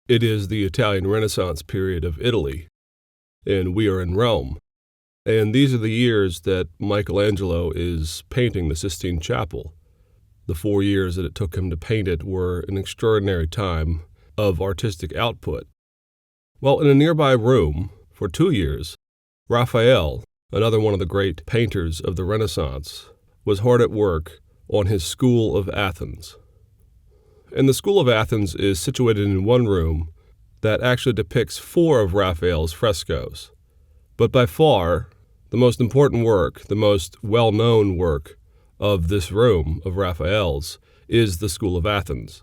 It is the Italian Renaissance period of Italy, and we are in Rome. And these are the years that Michelangelo is painting the Sistine Chapel. The 4 years that it took him to paint it were an extraordinary time of artistic output. Well, in a nearby room, for 2 years, Raphael, another one of the great painters of the Renaissance, was hard at work on his School of Athens. And the School of Athens is situated in one room that actually depicts 4 of Raphael's frescoes. But by far, the most important work, the most well-known work of this room of Raphael's is the School of Athens.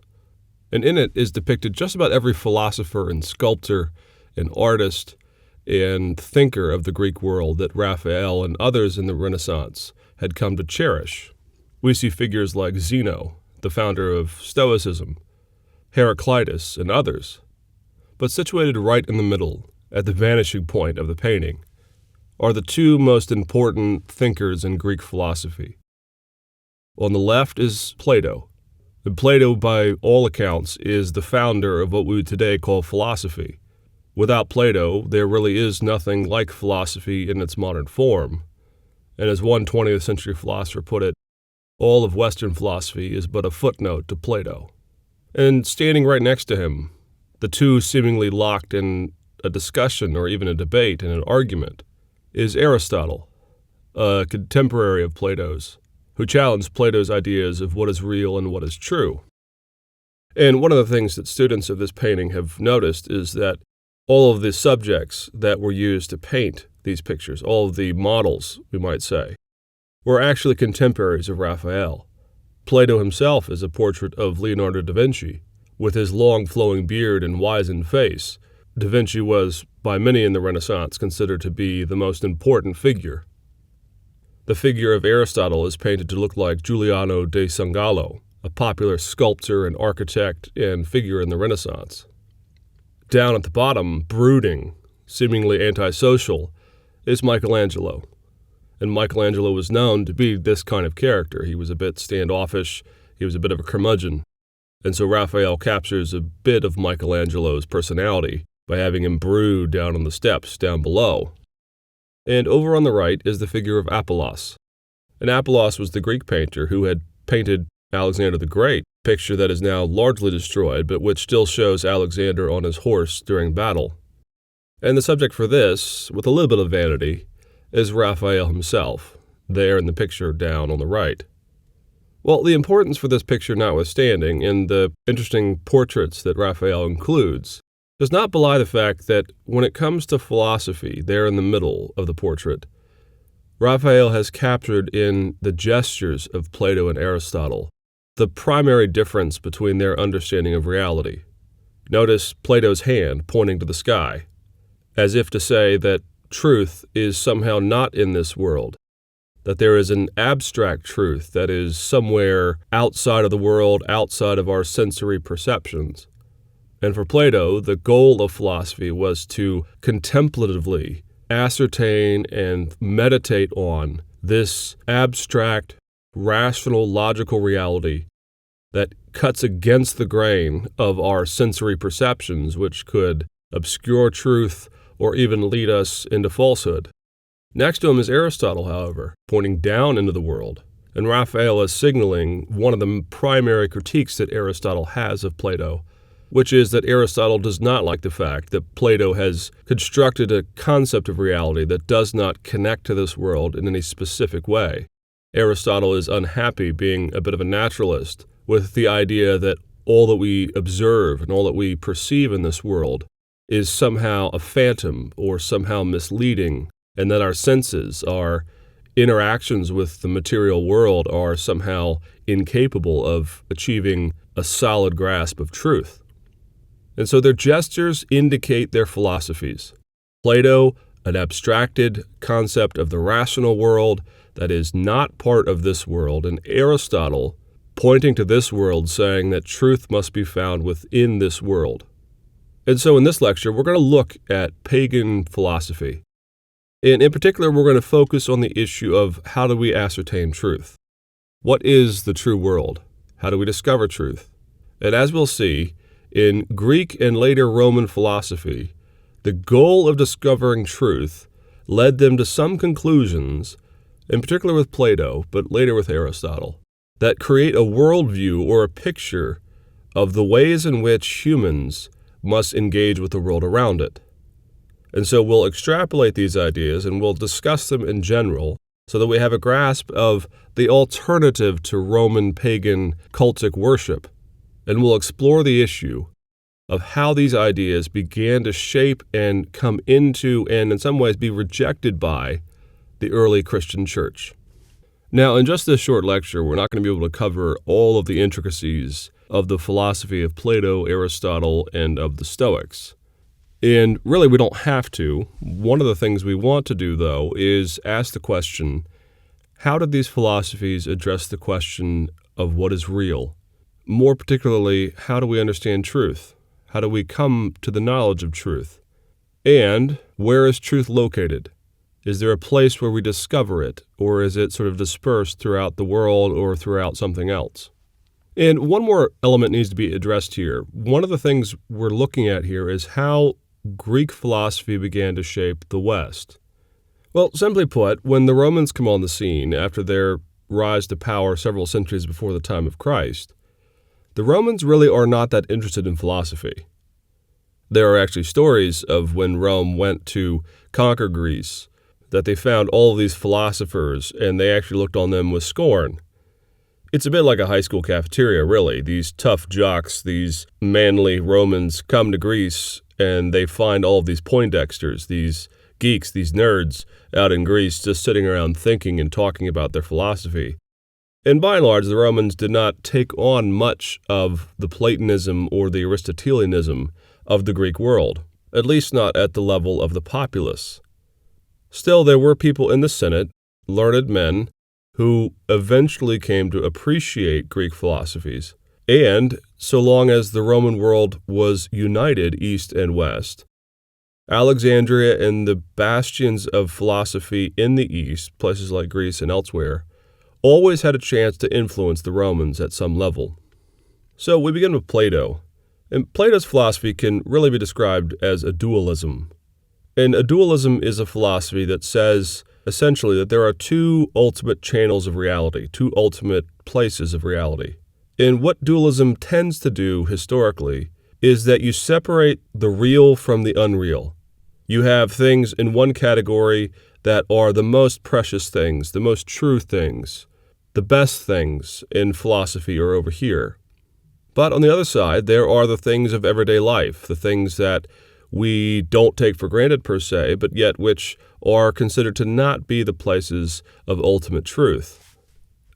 And in it is depicted just about every philosopher and sculptor and artist and thinker of the Greek world that Raphael and others in the Renaissance had come to cherish. We see figures like Zeno, the founder of Stoicism, Heraclitus, and others. But situated right in the middle, at the vanishing point of the painting, are the 2 most important thinkers in Greek philosophy. On the left is Plato. And Plato, by all accounts, is the founder of what we would today call philosophy. Without Plato, there really is nothing like philosophy in its modern form. And as one 20th century philosopher put it, all of Western philosophy is but a footnote to Plato. And standing right next to him, the 2 seemingly locked in a discussion or even a debate and an argument, is Aristotle, a contemporary of Plato's, who challenged Plato's ideas of what is real and what is true. And one of the things that students of this painting have noticed is that all of the subjects that were used to paint these pictures, all of the models, we might say, were actually contemporaries of Raphael. Plato himself is a portrait of Leonardo da Vinci. With his long flowing beard and wizened face, da Vinci was, by many in the Renaissance, considered to be the most important figure. The figure of Aristotle is painted to look like Giuliano da Sangallo, a popular sculptor and architect and figure in the Renaissance. Down at the bottom, brooding, seemingly antisocial, is Michelangelo. And Michelangelo was known to be this kind of character. He was a bit standoffish, he was a bit of a curmudgeon. And so Raphael captures a bit of Michelangelo's personality by having him brood down on the steps down below. And over on the right is the figure of Apollos. And Apollos was the Greek painter who had painted Alexander the Great, a picture that is now largely destroyed, but which still shows Alexander on his horse during battle. And the subject for this, with a little bit of vanity, is Raphael himself, there in the picture down on the right. Well, the importance for this picture notwithstanding, and the interesting portraits that Raphael includes, does not belie the fact that when it comes to philosophy, there in the middle of the portrait, Raphael has captured in the gestures of Plato and Aristotle the primary difference between their understanding of reality. Notice Plato's hand pointing to the sky, as if to say that truth is somehow not in this world, that there is an abstract truth that is somewhere outside of the world, outside of our sensory perceptions. And for Plato, the goal of philosophy was to contemplatively ascertain and meditate on this abstract, rational, logical reality that cuts against the grain of our sensory perceptions, which could obscure truth or even lead us into falsehood. Next to him is Aristotle, however, pointing down into the world, and Raphael is signaling one of the primary critiques that Aristotle has of Plato, which is that Aristotle does not like the fact that Plato has constructed a concept of reality that does not connect to this world in any specific way. Aristotle is unhappy, being a bit of a naturalist, with the idea that all that we observe and all that we perceive in this world is somehow a phantom or somehow misleading, and that our senses, our interactions with the material world are somehow incapable of achieving a solid grasp of truth. And so their gestures indicate their philosophies. Plato, an abstracted concept of the rational world that is not part of this world, and Aristotle pointing to this world, saying that truth must be found within this world. And so in this lecture, we're going to look at pagan philosophy. And in particular, we're going to focus on the issue of how do we ascertain truth? What is the true world? How do we discover truth? And as we'll see, In Greek and later Roman philosophy, the goal of discovering truth led them to some conclusions, in particular with Plato, but later with Aristotle, that create a worldview or a picture of the ways in which humans must engage with the world around it. And so we'll extrapolate these ideas and we'll discuss them in general so that we have a grasp of the alternative to Roman pagan cultic worship. And we'll explore the issue of how these ideas began to shape and come into, and in some ways be rejected by, the early Christian church. Now, in just this short lecture, we're not going to be able to cover all of the intricacies of the philosophy of Plato, Aristotle, and of the Stoics. And really, we don't have to. One of the things we want to do, though, is ask the question, how did these philosophies address the question of what is real? More particularly, how do we understand truth? How do we come to the knowledge of truth? And where is truth located? Is there a place where we discover it, or is it sort of dispersed throughout the world or throughout something else? And one more element needs to be addressed here. One of the things we're looking at here is how Greek philosophy began to shape the West. Well, simply put, when the Romans come on the scene after their rise to power several centuries before the time of Christ, the Romans really are not that interested in philosophy. There are actually stories of when Rome went to conquer Greece, that they found all of these philosophers and they actually looked on them with scorn. It's a bit like a high school cafeteria, really. These tough jocks, these manly Romans come to Greece and they find all of these Poindexters, these geeks, these nerds out in Greece just sitting around thinking and talking about their philosophy. And by and large, the Romans did not take on much of the Platonism or the Aristotelianism of the Greek world, at least not at the level of the populace. Still, there were people in the Senate, learned men, who eventually came to appreciate Greek philosophies. And so long as the Roman world was united east and west, Alexandria and the bastions of philosophy in the east, places like Greece and elsewhere, always had a chance to influence the Romans at some level. So we begin with Plato. And Plato's philosophy can really be described as a dualism. And a dualism is a philosophy that says, essentially, that there are two ultimate channels of reality, two ultimate places of reality. And what dualism tends to do historically is that you separate the real from the unreal. You have things in one category that are the most precious things, the most true things, the best things in philosophy are over here. But on the other side, there are the things of everyday life, the things that we don't take for granted per se, but yet which are considered to not be the places of ultimate truth.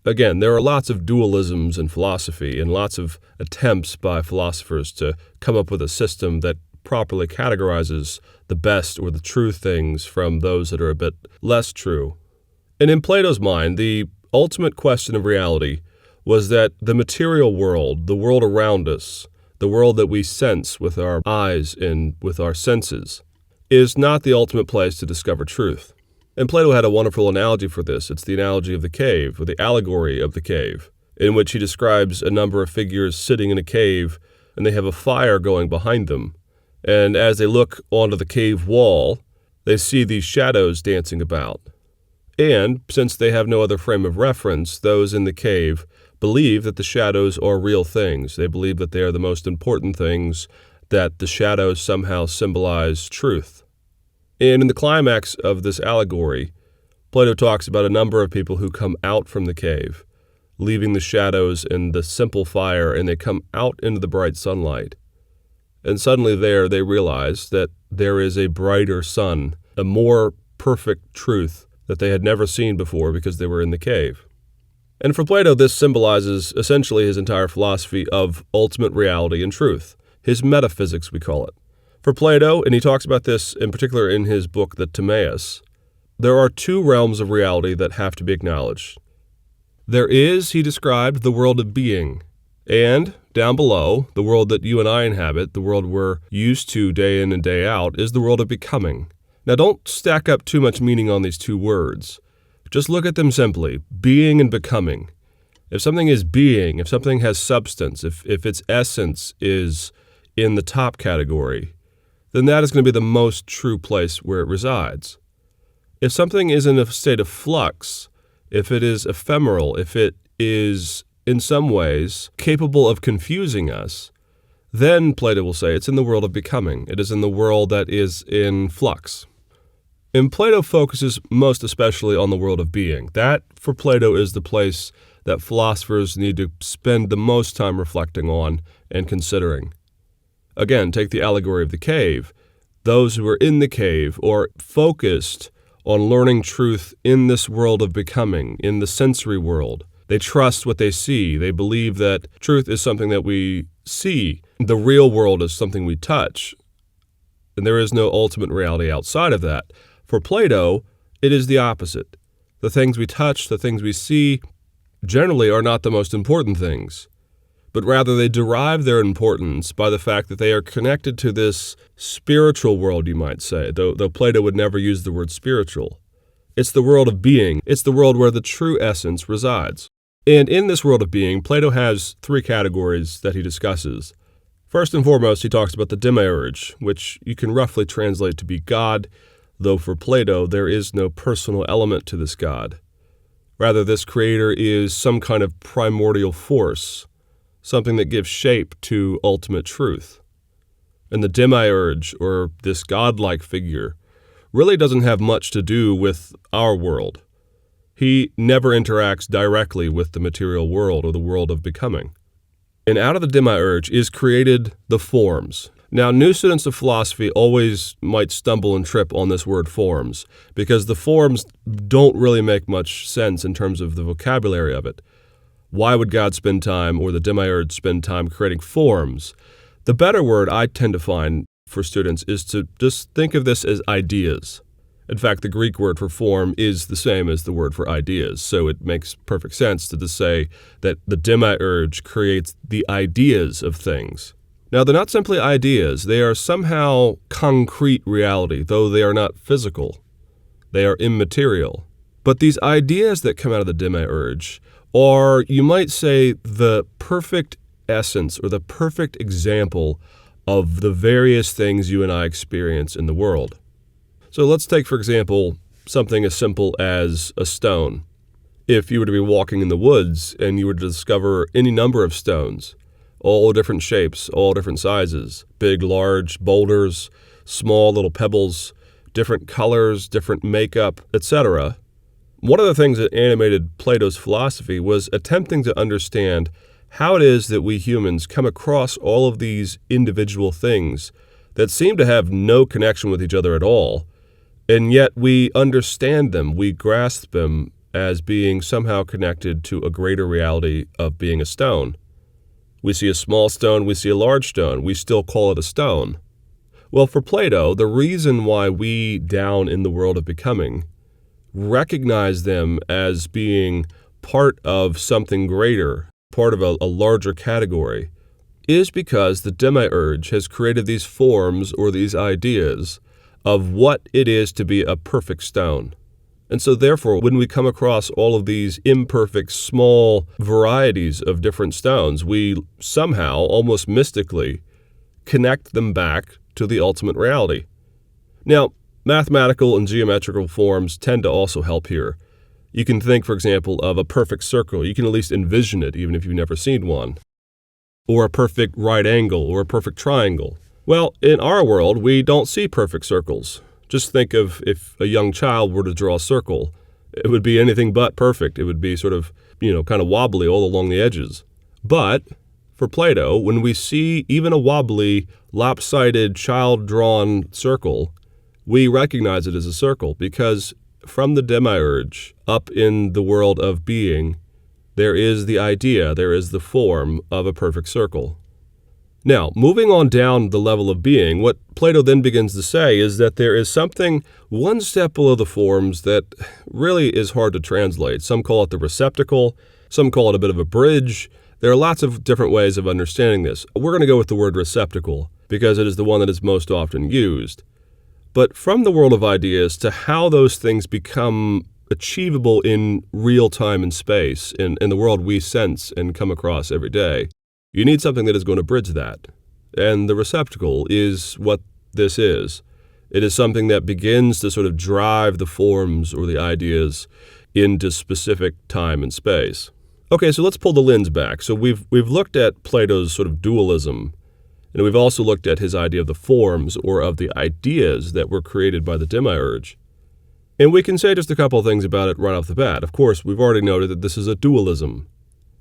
Again, there are lots of dualisms in philosophy and lots of attempts by philosophers to come up with a system that properly categorizes the best or the true things from those that are a bit less true. And in Plato's mind, the ultimate question of reality was that the material world, the world around us, the world that we sense with our eyes and with our senses, is not the ultimate place to discover truth. And Plato had a wonderful analogy for this. It's the analogy of the cave, or the allegory of the cave, in which he describes a number of figures sitting in a cave, and they have a fire going behind them. And as they look onto the cave wall, they see these shadows dancing about. And since they have no other frame of reference, those in the cave believe that the shadows are real things. They believe that they are the most important things, that the shadows somehow symbolize truth. And in the climax of this allegory, Plato talks about a number of people who come out from the cave, leaving the shadows and the simple fire, and they come out into the bright sunlight. And suddenly there they realize that there is a brighter sun, a more perfect truth that they had never seen before because they were in the cave. And for Plato, this symbolizes essentially his entire philosophy of ultimate reality and truth, his metaphysics, we call it. For Plato, and he talks about this in particular in his book, The Timaeus, there are two realms of reality that have to be acknowledged. There is, he described, the world of being, and down below, the world that you and I inhabit, the world we're used to day in and day out, is the world of becoming. Now, don't stack up too much meaning on these two words. Just look at them simply, being and becoming. If something is being, if something has substance, if its essence is in the top category, then that is going to be the most true place where it resides. If something is in a state of flux, if it is ephemeral, if it is in some ways capable of confusing us, then Plato will say it's in the world of becoming. It is in the world that is in flux. And Plato focuses most especially on the world of being. That, for Plato, is the place that philosophers need to spend the most time reflecting on and considering. Again, take the allegory of the cave. Those who are in the cave are focused on learning truth in this world of becoming, in the sensory world. They trust what they see. They believe that truth is something that we see. The real world is something we touch. And there is no ultimate reality outside of that. For Plato, it is the opposite. The things we touch, the things we see, generally are not the most important things, but rather they derive their importance by the fact that they are connected to this spiritual world, you might say, though Plato would never use the word spiritual. It's the world of being. It's the world where the true essence resides. And in this world of being, Plato has three categories that he discusses. First and foremost, he talks about the demiurge, which you can roughly translate to be God, though for Plato there is no personal element to this God. Rather, this creator is some kind of primordial force, something that gives shape to ultimate truth. And the demiurge, or this godlike figure, really doesn't have much to do with our world. He never interacts directly with the material world or the world of becoming. And out of the demiurge is created the forms. Now, new students of philosophy always might stumble and trip on this word forms, because the forms don't really make much sense in terms of the vocabulary of it. Why would God spend time, or the demiurge spend time, creating forms? The better word I tend to find for students is to just think of this as ideas. In fact, the Greek word for form is the same as the word for ideas, so it makes perfect sense to just say that the demiurge creates the ideas of things. Now, they're not simply ideas. They are somehow concrete reality, though they are not physical. They are immaterial. But these ideas that come out of the demiurge are, you might say, the perfect essence or the perfect example of the various things you and I experience in the world. So let's take, for example, something as simple as a stone. If you were to be walking in the woods and you were to discover any number of stones, all different shapes, all different sizes, big, large boulders, small little pebbles, different colors, different makeup, etc. One of the things that animated Plato's philosophy was attempting to understand how it is that we humans come across all of these individual things that seem to have no connection with each other at all, and yet we understand them, we grasp them as being somehow connected to a greater reality of being a stone. We see a small stone, we see a large stone, we still call it a stone. Well, for Plato, the reason why we down in the world of becoming recognize them as being part of something greater, part of a larger category, is because the demiurge has created these forms or these ideas of what it is to be a perfect stone. And so therefore, when we come across all of these imperfect, small varieties of different stones, we somehow, almost mystically, connect them back to the ultimate reality. Now, mathematical and geometrical forms tend to also help here. You can think, for example, of a perfect circle. You can at least envision it, even if you've never seen one. Or a perfect right angle, or a perfect triangle. Well, in our world, we don't see perfect circles. Just think of if a young child were to draw a circle, it would be anything but perfect. It would be sort of, kind of wobbly all along the edges. But for Plato, when we see even a wobbly, lopsided, child-drawn circle, we recognize it as a circle because from the demiurge up in the world of being, there is the idea, there is the form of a perfect circle. Now, moving on down the level of being, what Plato then begins to say is that there is something one step below the forms that really is hard to translate. Some call it the receptacle, some call it a bit of a bridge. There are lots of different ways of understanding this. We're going to go with the word receptacle because it is the one that is most often used. But from the world of ideas to how those things become achievable in real time and space, in the world we sense and come across every day, you need something that is going to bridge that. And the receptacle is what this is. It is something that begins to sort of drive the forms or the ideas into specific time and space. Okay, so let's pull the lens back. So we've looked at Plato's sort of dualism, and we've also looked at his idea of the forms or of the ideas that were created by the demiurge. And we can say just a couple of things about it right off the bat. Of course, we've already noted that this is a dualism.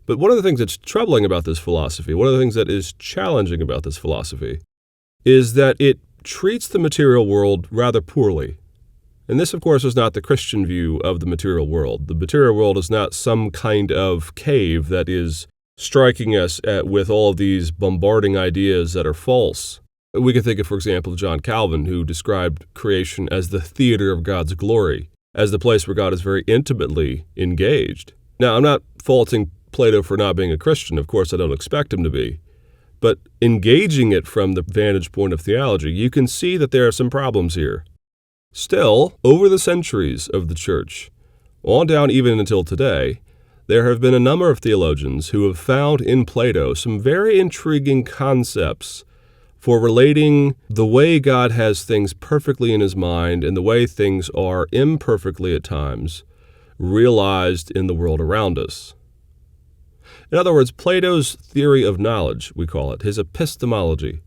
But one of the things that's troubling about this philosophy, one of the things that is challenging about this philosophy, is that it treats the material world rather poorly. And this, of course, is not the Christian view of the material world. The material world is not some kind of cave that is striking us with all of these bombarding ideas that are false. We can think of, for example, John Calvin, who described creation as the theater of God's glory, as the place where God is very intimately engaged. Now, I'm not faulting Plato for not being a Christian. Of course, I don't expect him to be. But engaging it from the vantage point of theology, you can see that there are some problems here. Still, over the centuries of the church, on down even until today, there have been a number of theologians who have found in Plato some very intriguing concepts for relating the way God has things perfectly in his mind and the way things are imperfectly at times realized in the world around us. In other words, Plato's theory of knowledge, we call it, his epistemology,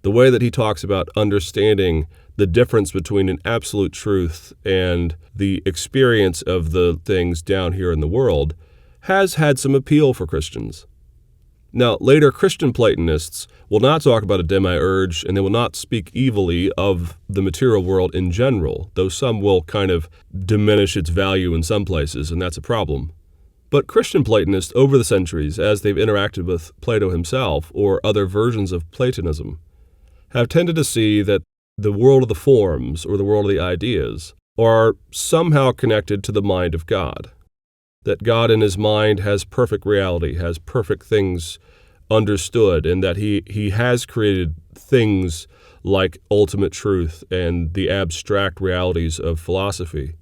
the way that he talks about understanding the difference between an absolute truth and the experience of the things down here in the world, has had some appeal for Christians. Now, later Christian Platonists will not talk about a demiurge, and they will not speak evilly of the material world in general, though some will kind of diminish its value in some places, and that's a problem. But Christian Platonists over the centuries, as they've interacted with Plato himself or other versions of Platonism, have tended to see that the world of the forms or the world of the ideas are somehow connected to the mind of God. That God in his mind has perfect reality, has perfect things understood, and that he has created things like ultimate truth and the abstract realities of philosophy.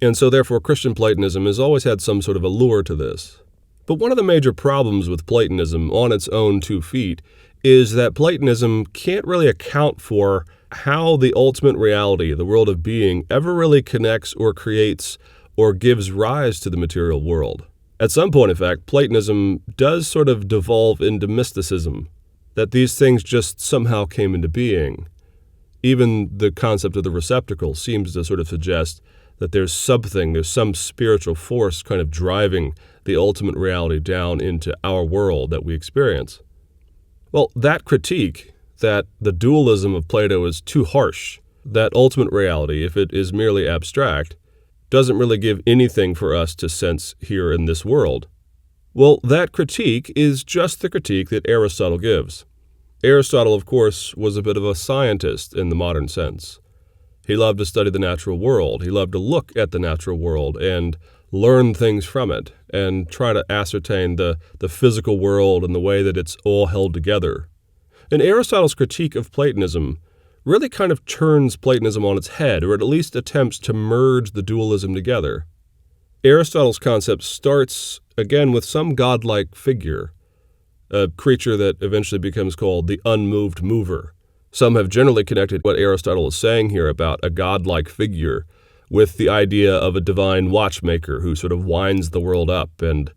And so therefore Christian Platonism has always had some sort of allure to this. But one of the major problems with Platonism on its own 2 feet is that Platonism can't really account for how the ultimate reality, the world of being, ever really connects or creates or gives rise to the material world. At some point, in fact, Platonism does sort of devolve into mysticism, that these things just somehow came into being. Even the concept of the receptacle seems to sort of suggest that there's some spiritual force kind of driving the ultimate reality down into our world that we experience. Well, that critique, that the dualism of Plato is too harsh, that ultimate reality, if it is merely abstract, doesn't really give anything for us to sense here in this world. Well, that critique is just the critique that Aristotle gives. Aristotle, of course, was a bit of a scientist in the modern sense. He loved to study the natural world. He loved to look at the natural world and learn things from it and try to ascertain the physical world and the way that it's all held together. And Aristotle's critique of Platonism really kind of turns Platonism on its head, or at least attempts to merge the dualism together. Aristotle's concept starts, again, with some godlike figure, a creature that eventually becomes called the unmoved mover. Some have generally connected what Aristotle is saying here about a godlike figure with the idea of a divine watchmaker who sort of winds the world up and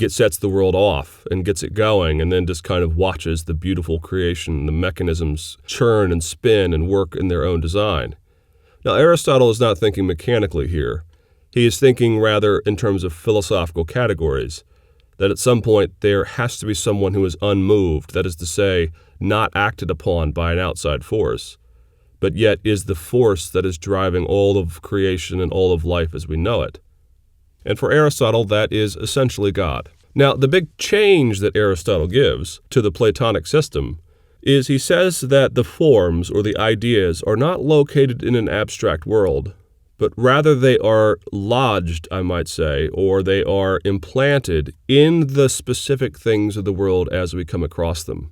sets the world off and gets it going and then just kind of watches the beautiful creation, the mechanisms churn and spin and work in their own design. Now, Aristotle is not thinking mechanically here. He is thinking rather in terms of philosophical categories, that at some point there has to be someone who is unmoved, that is to say, not acted upon by an outside force, but yet is the force that is driving all of creation and all of life as we know it. And for Aristotle, that is essentially God. Now, the big change that Aristotle gives to the Platonic system is he says that the forms or the ideas are not located in an abstract world, but rather they are lodged, I might say, or they are implanted in the specific things of the world as we come across them.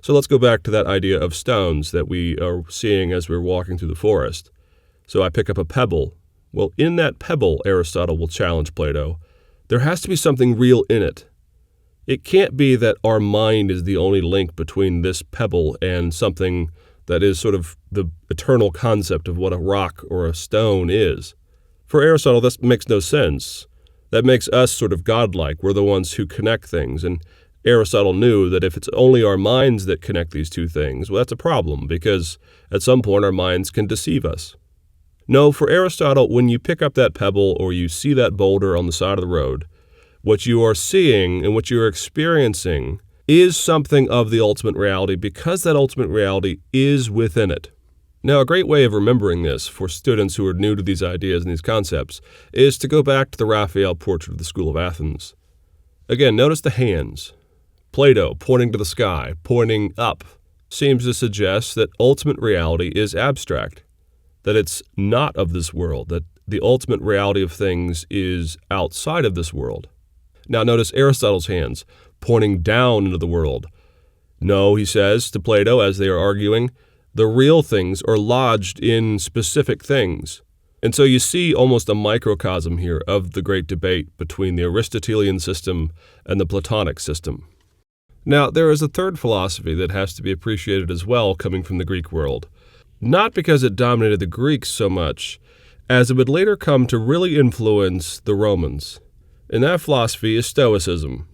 So let's go back to that idea of stones that we are seeing as we're walking through the forest. So I pick up a pebble. Well, in that pebble, Aristotle will challenge Plato, there has to be something real in it. It can't be that our mind is the only link between this pebble and something that is sort of the eternal concept of what a rock or a stone is. For Aristotle, this makes no sense. That makes us sort of godlike. We're the ones who connect things. And Aristotle knew that if it's only our minds that connect these two things, well, that's a problem, because at some point our minds can deceive us. No, for Aristotle, when you pick up that pebble or you see that boulder on the side of the road, what you are seeing and what you are experiencing is something of the ultimate reality, because that ultimate reality is within it. Now, a great way of remembering this for students who are new to these ideas and these concepts is to go back to the Raphael portrait of the School of Athens. Again, notice the hands. Plato, pointing to the sky, pointing up, seems to suggest that ultimate reality is abstract, that it's not of this world, that the ultimate reality of things is outside of this world. Now notice Aristotle's hands, pointing down into the world. No, he says to Plato as they are arguing, the real things are lodged in specific things. And so you see almost a microcosm here of the great debate between the Aristotelian system and the Platonic system. Now, there is a third philosophy that has to be appreciated as well, coming from the Greek world. Not because it dominated the Greeks so much, as it would later come to really influence the Romans. And that philosophy is Stoicism.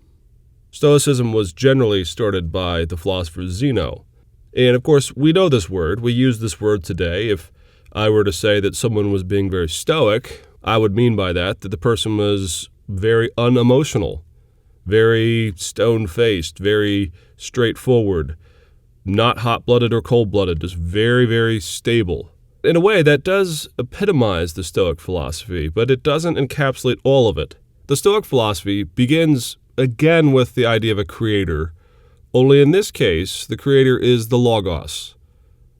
Stoicism was generally started by the philosopher Zeno. And of course, we know this word. We use this word today. If I were to say that someone was being very stoic, I would mean by that the person was very unemotional, very stone-faced, very straightforward, not hot-blooded or cold-blooded, just very, very stable. In a way, that does epitomize the Stoic philosophy, but it doesn't encapsulate all of it. The Stoic philosophy begins again with the idea of a creator, only in this case, the creator is the logos,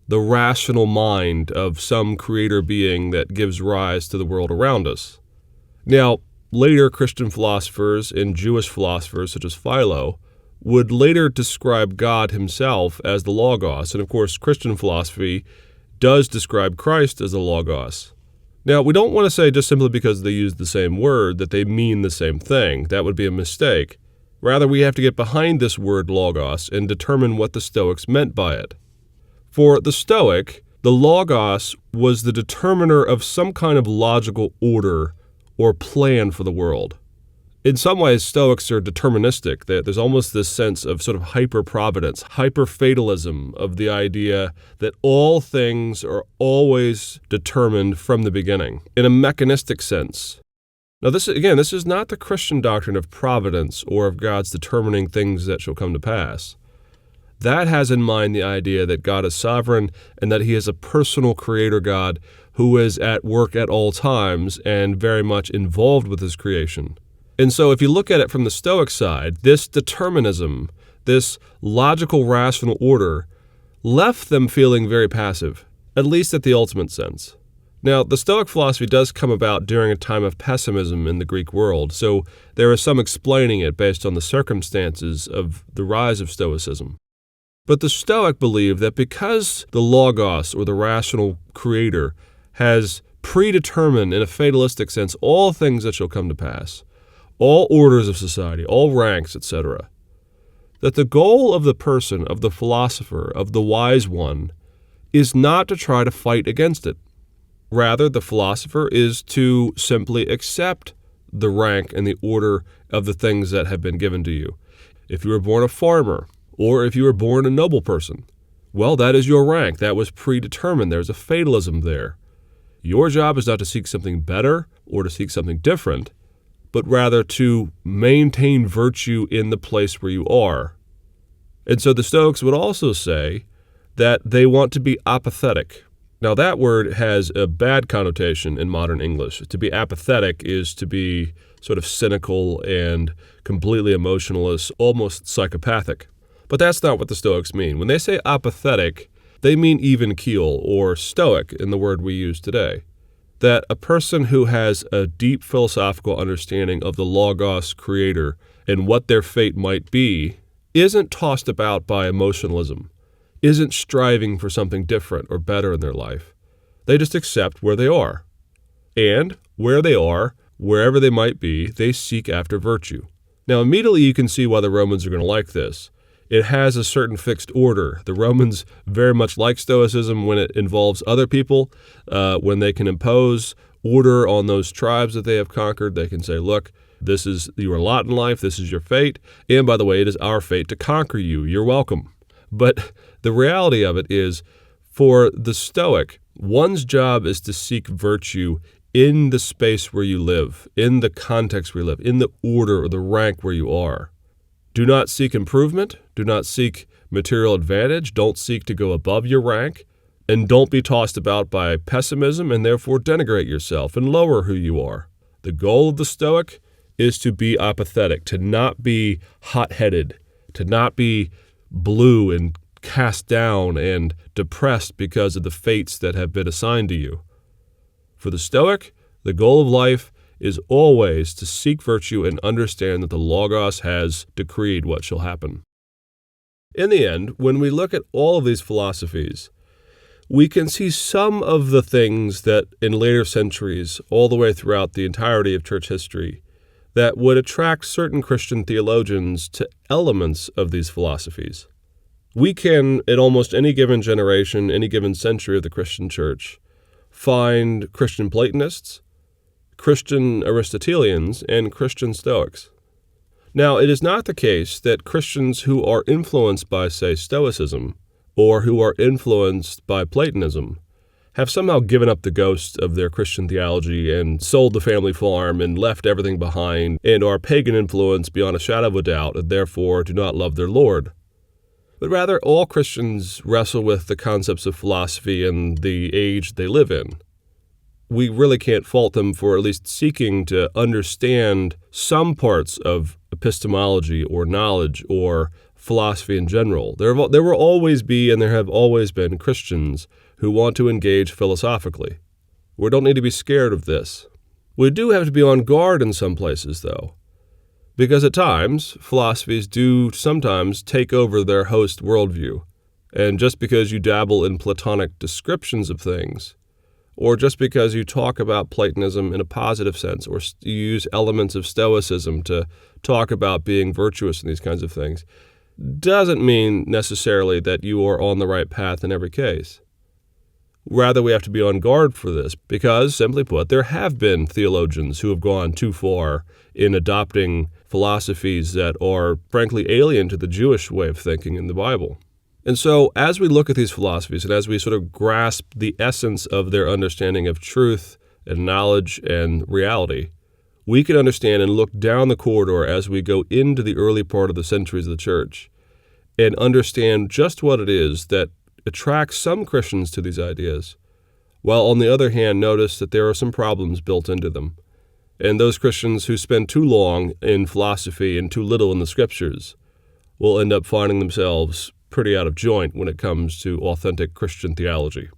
the rational mind of some creator being that gives rise to the world around us. Now, later Christian philosophers and Jewish philosophers, such as Philo, would later describe God himself as the logos, and of course Christian philosophy does describe Christ as the logos. Now, we don't want to say just simply because they use the same word that they mean the same thing. That would be a mistake. Rather, we have to get behind this word logos and determine what the Stoics meant by it. For the Stoic, the logos was the determiner of some kind of logical order or plan for the world. In some ways, Stoics are deterministic. There's almost this sense of sort of hyper-providence, hyper-fatalism of the idea that all things are always determined from the beginning, in a mechanistic sense. Now, this is not the Christian doctrine of providence or of God's determining things that shall come to pass. That has in mind the idea that God is sovereign and that he is a personal creator God who is at work at all times and very much involved with his creation. And so if you look at it from the Stoic side, this determinism, this logical rational order, left them feeling very passive, at least at the ultimate sense. Now, the Stoic philosophy does come about during a time of pessimism in the Greek world, so there is some explaining it based on the circumstances of the rise of Stoicism. But the Stoic believe that because the logos, or the rational creator, has predetermined in a fatalistic sense all things that shall come to pass, all orders of society, all ranks, etc., that the goal of the person, of the philosopher, of the wise one, is not to try to fight against it. Rather, the philosopher is to simply accept the rank and the order of the things that have been given to you. If you were born a farmer, or if you were born a noble person, well, that is your rank. That was predetermined. There's a fatalism there. Your job is not to seek something better or to seek something different, but rather to maintain virtue in the place where you are. And so the Stoics would also say that they want to be apathetic. Now, that word has a bad connotation in modern English. To be apathetic is to be sort of cynical and completely emotionless, almost psychopathic. But that's not what the Stoics mean. When they say apathetic, they mean even keel or stoic in the word we use today. That a person who has a deep philosophical understanding of the logos creator and what their fate might be isn't tossed about by emotionalism, isn't striving for something different or better in their life. They just accept where they are. And where they are, wherever they might be, they seek after virtue. Now, immediately you can see why the Romans are going to like this. It has a certain fixed order. The Romans very much like Stoicism when it involves other people, when they can impose order on those tribes that they have conquered. They can say, look, this is your lot in life, this is your fate, and by the way, it is our fate to conquer you. You're welcome. But the reality of it is, for the Stoic, one's job is to seek virtue in the space where you live, in the context where you live, in the order or the rank where you are. Do not seek improvement. Do not seek material advantage. Don't seek to go above your rank. And don't be tossed about by pessimism and therefore denigrate yourself and lower who you are. The goal of the Stoic is to be apathetic, to not be hot-headed, to not be blue and cast down and depressed because of the fates that have been assigned to you. For the Stoic, the goal of life is always to seek virtue and understand that the Logos has decreed what shall happen. In the end, when we look at all of these philosophies, we can see some of the things that in later centuries, all the way throughout the entirety of church history, that would attract certain Christian theologians to elements of these philosophies. We can, at almost any given generation, any given century of the Christian church, find Christian Platonists, Christian Aristotelians, and Christian Stoics. Now, it is not the case that Christians who are influenced by, say, Stoicism, or who are influenced by Platonism, have somehow given up the ghost of their Christian theology and sold the family farm and left everything behind and are pagan influenced beyond a shadow of a doubt and therefore do not love their Lord. But rather, all Christians wrestle with the concepts of philosophy and the age they live in. We really can't fault them for at least seeking to understand some parts of epistemology or knowledge or philosophy in general. There will always be and there have always been Christians who want to engage philosophically. We don't need to be scared of this. We do have to be on guard in some places, though, because at times philosophies do sometimes take over their host worldview. And just because you dabble in Platonic descriptions of things, or just because you talk about Platonism in a positive sense, or you use elements of Stoicism to talk about being virtuous and these kinds of things, doesn't mean necessarily that you are on the right path in every case. Rather, we have to be on guard for this because, simply put, there have been theologians who have gone too far in adopting philosophies that are, frankly, alien to the Jewish way of thinking in the Bible. And so, as we look at these philosophies and as we sort of grasp the essence of their understanding of truth and knowledge and reality, we can understand and look down the corridor as we go into the early part of the centuries of the church and understand just what it is that attracts some Christians to these ideas, while on the other hand notice that there are some problems built into them. And those Christians who spend too long in philosophy and too little in the scriptures will end up finding themselves pretty out of joint when it comes to authentic Christian theology.